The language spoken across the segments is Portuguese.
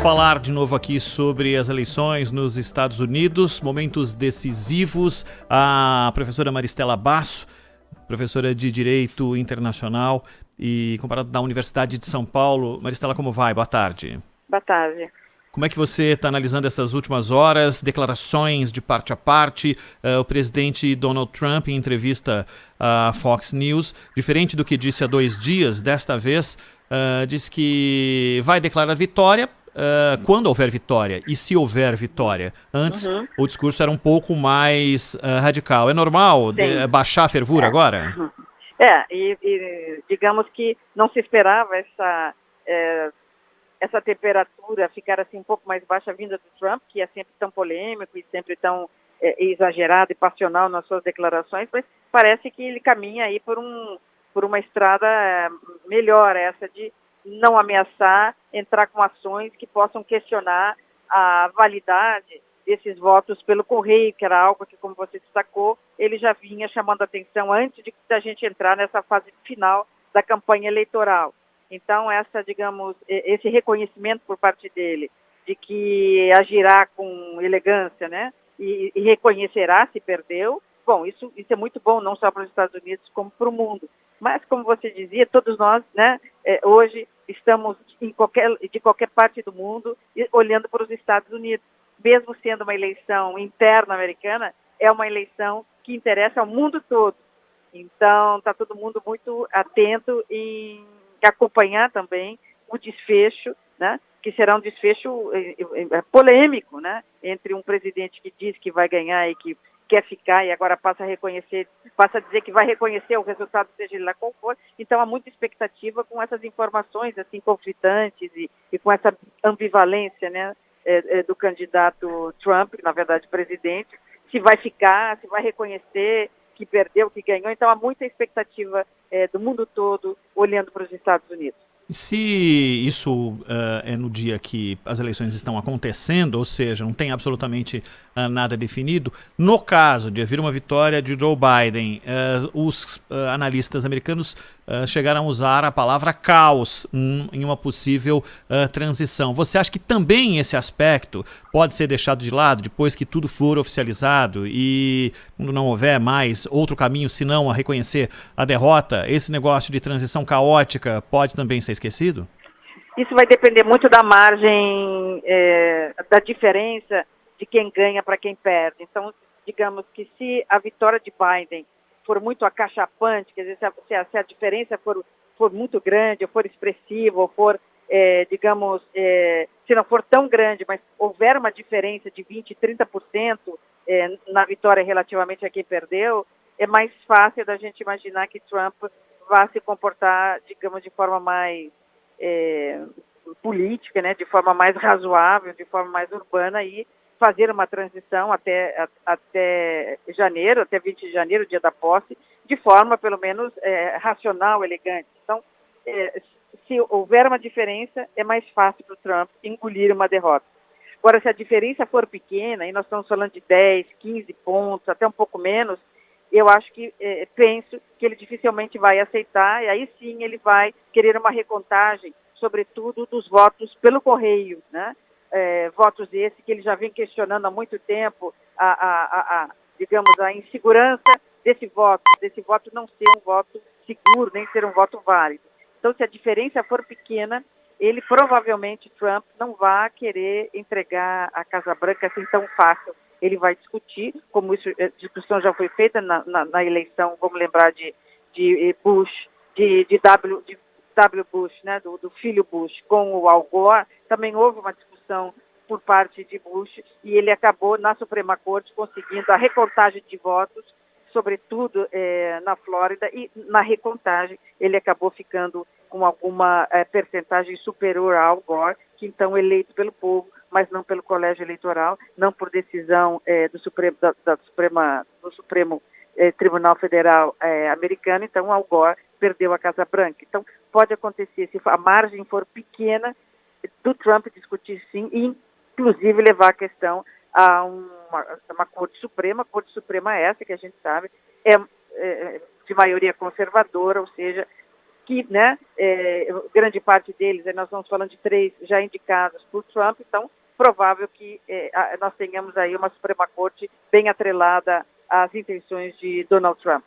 Falar de novo aqui sobre as eleições nos Estados Unidos, momentos decisivos. A professora Maristela Basso, professora de Direito Internacional e comparado da Universidade de São Paulo. Maristela, como vai? Boa tarde. Boa tarde. Como é que você está analisando essas últimas horas, declarações de parte a parte? O presidente Donald Trump, em entrevista à Fox News, diferente do que disse há 2 dias, desta vez, disse que vai declarar vitória quando houver vitória e se houver vitória. Antes, o discurso era um pouco mais radical. É normal baixar a fervura agora? E digamos que não se esperava essa temperatura ficar assim um pouco mais baixa vinda do Trump, que é sempre tão polêmico e sempre tão exagerado e passional nas suas declarações, mas parece que ele caminha aí por uma estrada melhor, essa de não ameaçar, entrar com ações que possam questionar a validade desses votos pelo correio, que era algo que, como você destacou, ele já vinha chamando a atenção antes de a gente entrar nessa fase final da campanha eleitoral. Então, esse reconhecimento por parte dele de que agirá com elegância, né, e reconhecerá se perdeu, bom, isso é muito bom, não só para os Estados Unidos, como para o mundo. Mas, como você dizia, todos nós, né, hoje estamos de qualquer parte do mundo olhando para os Estados Unidos. Mesmo sendo uma eleição interna americana, é uma eleição que interessa ao mundo todo. Então, está todo mundo muito atento em acompanhar também o desfecho, né, que será um desfecho polêmico, né, entre um presidente que diz que vai ganhar e que quer ficar e agora passa a dizer que vai reconhecer o resultado, seja ele lá qual for. Então, há muita expectativa com essas informações assim conflitantes e com essa ambivalência, né, do candidato Trump, na verdade presidente, se vai ficar, se vai reconhecer que perdeu, que ganhou. Então há muita expectativa do mundo todo olhando para os Estados Unidos. Se isso é no dia que as eleições estão acontecendo, ou seja, não tem absolutamente nada definido, no caso de haver uma vitória de Joe Biden, os analistas americanos chegaram a usar a palavra caos em uma possível transição. Você acha que também esse aspecto pode ser deixado de lado depois que tudo for oficializado e quando não houver mais outro caminho senão a reconhecer a derrota, esse negócio de transição caótica pode também ser esquecido? Isso vai depender muito da margem, da diferença de quem ganha para quem perde. Então, digamos que se a vitória de Biden for muito acachapante, quer dizer, se a diferença for muito grande, ou for expressiva, ou for, se não for tão grande, mas houver uma diferença de 20%, 30% na vitória relativamente a quem perdeu, é mais fácil da gente imaginar que Trump vá se comportar, digamos, de forma mais política, né, de forma mais razoável, de forma mais urbana e fazer uma transição até janeiro, até 20 de janeiro, dia da posse, de forma pelo menos racional, elegante. Então, se houver uma diferença, é mais fácil para o Trump engolir uma derrota. Agora, se a diferença for pequena, e nós estamos falando de 10, 15 pontos, até um pouco menos, eu acho que, penso que ele dificilmente vai aceitar, e aí sim ele vai querer uma recontagem, sobretudo dos votos pelo correio, né? Votos esses que ele já vem questionando há muito tempo, digamos, a insegurança desse voto não ser um voto seguro, nem ser um voto válido. Então, se a diferença for pequena, ele provavelmente, Trump, não vai querer entregar a Casa Branca assim tão fácil. Ele vai discutir, como isso, a discussão já foi feita na eleição, vamos lembrar de Bush, de W. Bush, né, do filho Bush, com o Al Gore, também houve uma discussão por parte de Bush e ele acabou na Suprema Corte conseguindo a recontagem de votos, sobretudo na Flórida, e na recontagem ele acabou ficando com alguma percentagem superior a Al Gore, que então eleito pelo povo, mas não pelo colégio eleitoral, não por decisão do Supremo Tribunal Federal americano. Então Al Gore perdeu a Casa Branca. Então pode acontecer, se a margem for pequena, do Trump discutir sim, e inclusive levar a questão a uma Corte Suprema essa que a gente sabe é de maioria conservadora, ou seja, que, né, grande parte deles, nós estamos falando de 3 já indicados por Trump, então provável que nós tenhamos aí uma Suprema Corte bem atrelada às intenções de Donald Trump.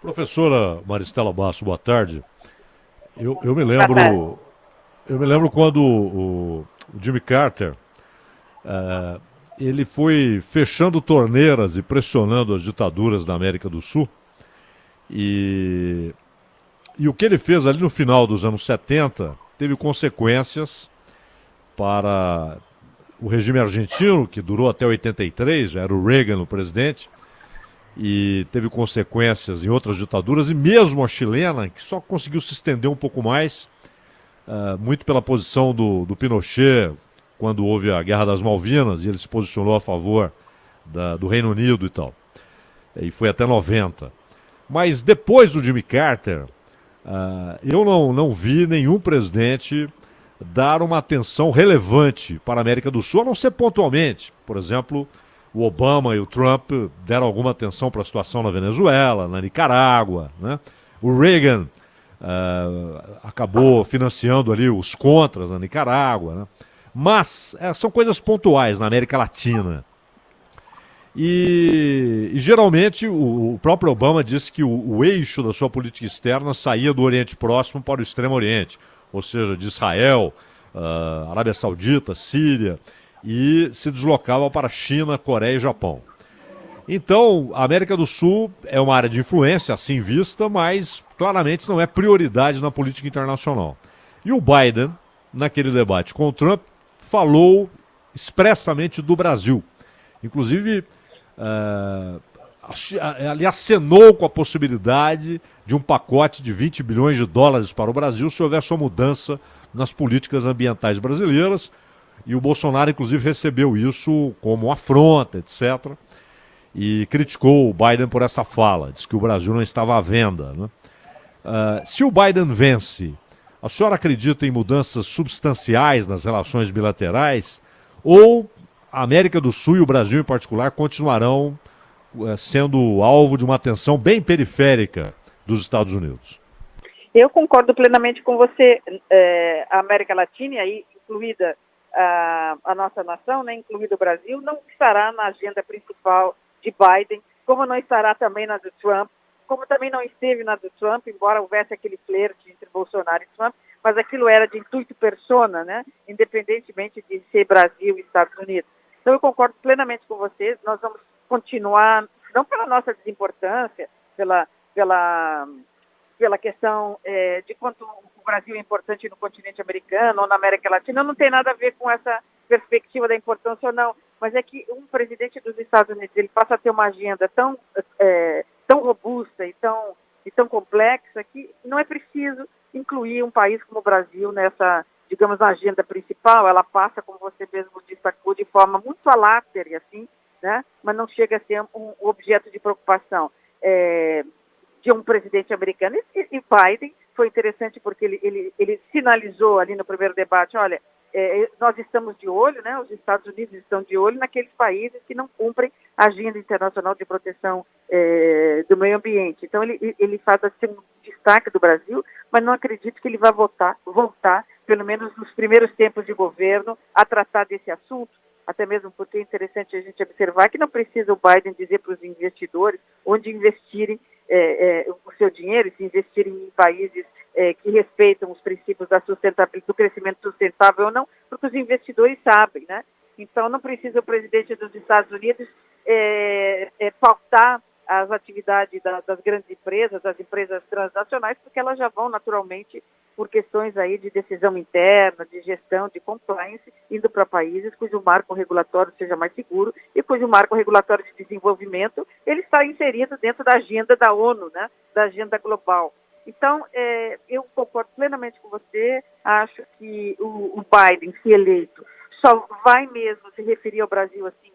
Professora Maristela Basso, boa tarde. Eu me lembro quando o Jimmy Carter ele foi fechando torneiras e pressionando as ditaduras da América do Sul. E o que ele fez ali no final dos anos 70 teve consequências para o regime argentino, que durou até 83, já era o Reagan o presidente, e teve consequências em outras ditaduras, e mesmo a chilena, que só conseguiu se estender um pouco mais, muito pela posição do Pinochet, quando houve a Guerra das Malvinas, e ele se posicionou a favor do Reino Unido e tal. E foi até 90. Mas depois do Jimmy Carter, eu não vi nenhum presidente dar uma atenção relevante para a América do Sul, a não ser pontualmente. Por exemplo, o Obama e o Trump deram alguma atenção para a situação na Venezuela, na Nicarágua, né? O Reagan acabou financiando ali os contras na Nicarágua, né? Mas são coisas pontuais na América Latina. E geralmente o próprio Obama disse que o eixo da sua política externa saía do Oriente Próximo para o Extremo Oriente, ou seja, de Israel, Arábia Saudita, Síria, e se deslocava para China, Coreia e Japão. Então, a América do Sul é uma área de influência, assim vista, mas claramente não é prioridade na política internacional. E o Biden, naquele debate com o Trump, falou expressamente do Brasil. Inclusive, ele acenou com a possibilidade de um pacote de 20 bilhões de dólares para o Brasil se houvesse uma mudança nas políticas ambientais brasileiras. E o Bolsonaro, inclusive, recebeu isso como afronta, etc. E criticou o Biden por essa fala. Disse que o Brasil não estava à venda, né? Se o Biden vence, a senhora acredita em mudanças substanciais nas relações bilaterais? Ou a América do Sul e o Brasil em particular continuarão sendo alvo de uma atenção bem periférica dos Estados Unidos? Eu concordo plenamente com você. A América Latina, e aí incluída a nossa nação, né, incluído o Brasil, não estará na agenda principal de Biden, como não estará também na do Trump, como também não esteve na do Trump, embora houvesse aquele flerte entre Bolsonaro e Trump, mas aquilo era de intuito persona, né, independentemente de ser Brasil e Estados Unidos. Então eu concordo plenamente com vocês, nós vamos continuar, não pela nossa desimportância, pela questão de quanto o Brasil é importante no continente americano ou na América Latina, não tem nada a ver com essa perspectiva da importância ou não, mas é que um presidente dos Estados Unidos ele passa a ter uma agenda tão robusta e tão complexa que não é preciso incluir um país como o Brasil nessa, digamos, na agenda principal. Ela passa, como você mesmo destacou, de forma muito alátere, assim, né? Mas não chega a ser um objeto de preocupação de um presidente americano. E Biden foi interessante porque ele sinalizou ali no primeiro debate, olha, nós estamos de olho, né, os Estados Unidos estão de olho naqueles países que não cumprem a agenda internacional de proteção do meio ambiente. Então ele faz assim, um destaque do Brasil, mas não acredito que ele vai voltar, pelo menos nos primeiros tempos de governo, a tratar desse assunto, até mesmo porque é interessante a gente observar que não precisa o Biden dizer para os investidores onde investirem o seu dinheiro, se investirem em países que respeitam os princípios da sustentabilidade, do crescimento sustentável ou não, porque os investidores sabem, né? Então não precisa o presidente dos Estados Unidos pautar as atividades das grandes empresas, das empresas transnacionais, porque elas já vão naturalmente por questões aí de decisão interna, de gestão, de compliance, indo para países cujo marco regulatório seja mais seguro e cujo marco regulatório de desenvolvimento ele está inserido dentro da agenda da ONU, né, da agenda global. Então, eu concordo plenamente com você, acho que o Biden, se eleito, só vai mesmo se referir ao Brasil, assim,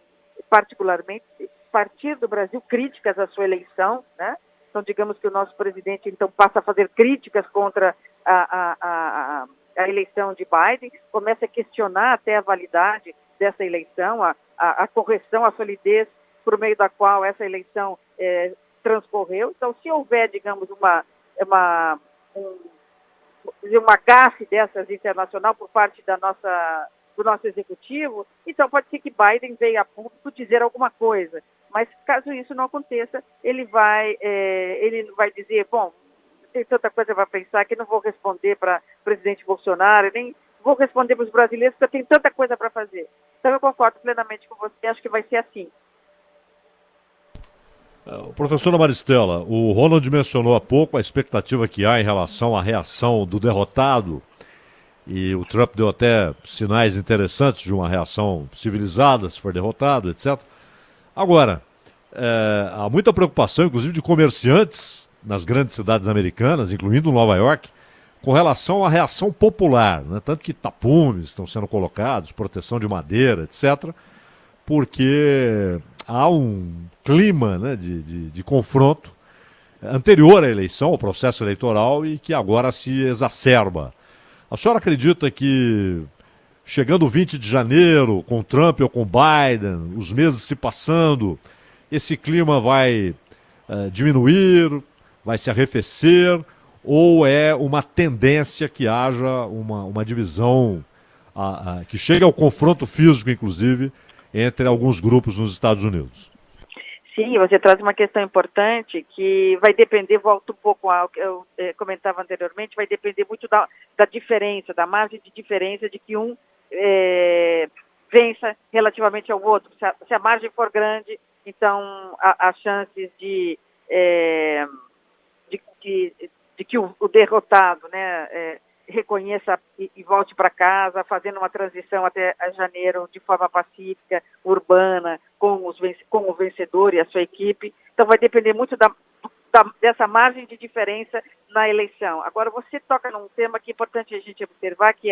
particularmente, partir do Brasil críticas à sua eleição, né? Então, digamos que o nosso presidente, então, passa a fazer críticas contra a eleição de Biden, começa a questionar até a validade dessa eleição, a correção, a solidez por meio da qual essa eleição transcorreu. Então, se houver, digamos, uma gafe dessas internacional por parte do nosso executivo, então pode ser que Biden venha a público dizer alguma coisa. Mas caso isso não aconteça, ele vai dizer, bom, tem tanta coisa para pensar que não vou responder para o presidente Bolsonaro, nem vou responder para os brasileiros, porque eu tenho tanta coisa para fazer. Então eu concordo plenamente com você, acho que vai ser assim. Professora Maristela, o Ronald mencionou há pouco a expectativa que há em relação à reação do derrotado, e o Trump deu até sinais interessantes de uma reação civilizada se for derrotado, etc. Agora, há muita preocupação, inclusive de comerciantes nas grandes cidades americanas, incluindo Nova York, com relação à reação popular, né? Tanto que tapumes estão sendo colocados, proteção de madeira, etc., porque há um clima, né, de confronto anterior à eleição, ao processo eleitoral, e que agora se exacerba. A senhora acredita que, chegando o 20 de janeiro, com Trump ou com Biden, os meses se passando, esse clima vai diminuir, vai se arrefecer, ou é uma tendência que haja uma divisão, que chegue ao confronto físico, inclusive, entre alguns grupos nos Estados Unidos? Sim, você traz uma questão importante que vai depender, volto um pouco ao que eu comentava anteriormente, vai depender muito da diferença, da margem de diferença de que um vença relativamente ao outro. Se a margem for grande, então as chances de que o derrotado, né, reconheça e volte para casa, fazendo uma transição até janeiro de forma pacífica, urbana, com o vencedor e a sua equipe. Então vai depender muito dessa margem de diferença na eleição. Agora você toca num tema que é importante a gente observar, que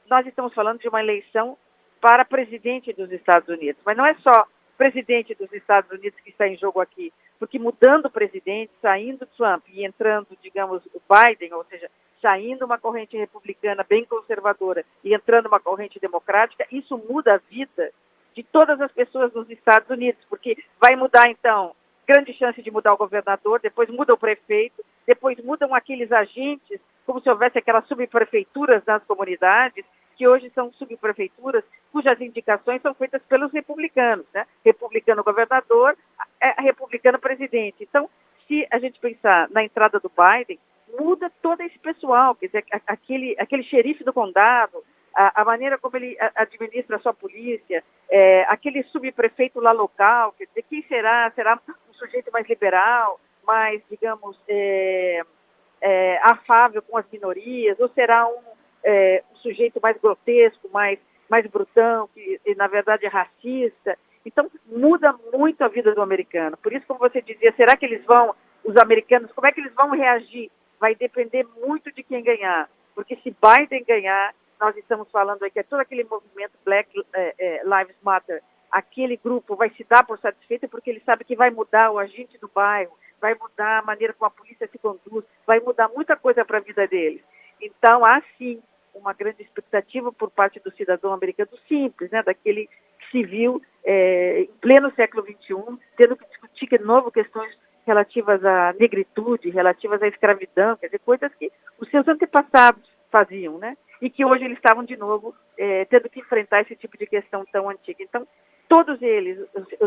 nós estamos falando de uma eleição para presidente dos Estados Unidos, mas não é só presidente dos Estados Unidos que está em jogo aqui, porque mudando o presidente, saindo Trump e entrando, digamos, o Biden, ou seja, saindo uma corrente republicana bem conservadora e entrando uma corrente democrática, isso muda a vida de todas as pessoas nos Estados Unidos, porque vai mudar, então, grande chance de mudar o governador, depois muda o prefeito, depois mudam aqueles agentes, como se houvesse aquelas subprefeituras nas comunidades, que hoje são subprefeituras cujas indicações são feitas pelos republicanos, né? Republicano governador, republicano presidente. Então, se a gente pensar na entrada do Biden, muda todo esse pessoal, quer dizer, aquele xerife do condado, a maneira como ele administra a sua polícia, aquele subprefeito lá local, quer dizer, quem será? Será um sujeito mais liberal, mais, digamos, afável com as minorias, ou será um sujeito mais grotesco, mais brutão, que na verdade é racista? Então, muda muito a vida do americano. Por isso, como você dizia, será que os americanos, como é que eles vão reagir? Vai depender muito de quem ganhar, porque se Biden ganhar, nós estamos falando aqui, todo aquele movimento Black Lives Matter, aquele grupo vai se dar por satisfeito porque ele sabe que vai mudar o agente do bairro, vai mudar a maneira como a polícia se conduz, vai mudar muita coisa para a vida deles. Então, há sim uma grande expectativa por parte do cidadão americano simples, né, daquele civil em pleno século XXI, tendo que discutir de novo questões relativas à negritude, relativas à escravidão, quer dizer, coisas que os seus antepassados faziam, né? E que hoje eles estavam de novo tendo que enfrentar esse tipo de questão tão antiga. Então, todos eles,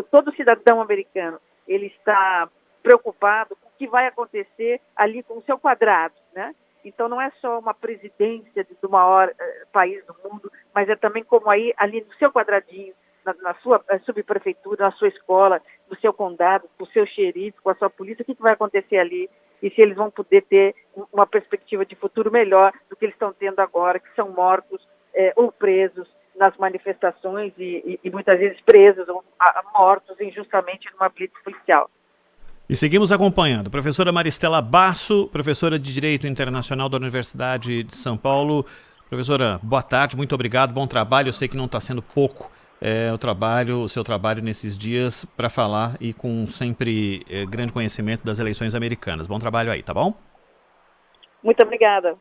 todo cidadão americano, ele está preocupado com o que vai acontecer ali com o seu quadrado, né? Então, não é só uma presidência do maior país do mundo, mas é também como aí, ali no seu quadradinho, na sua subprefeitura, na sua escola, no seu condado, com o seu xerife, com a sua polícia, o que vai acontecer ali e se eles vão poder ter uma perspectiva de futuro melhor do que eles estão tendo agora, que são mortos ou presos nas manifestações e muitas vezes presos ou mortos injustamente numa blitz policial. E seguimos acompanhando. Professora Maristela Basso, professora de Direito Internacional da Universidade de São Paulo. Professora, boa tarde, muito obrigado, bom trabalho. Eu sei que não está sendo pouco o seu trabalho nesses dias para falar e com sempre grande conhecimento das eleições americanas. Bom trabalho aí, tá bom? Muito obrigada.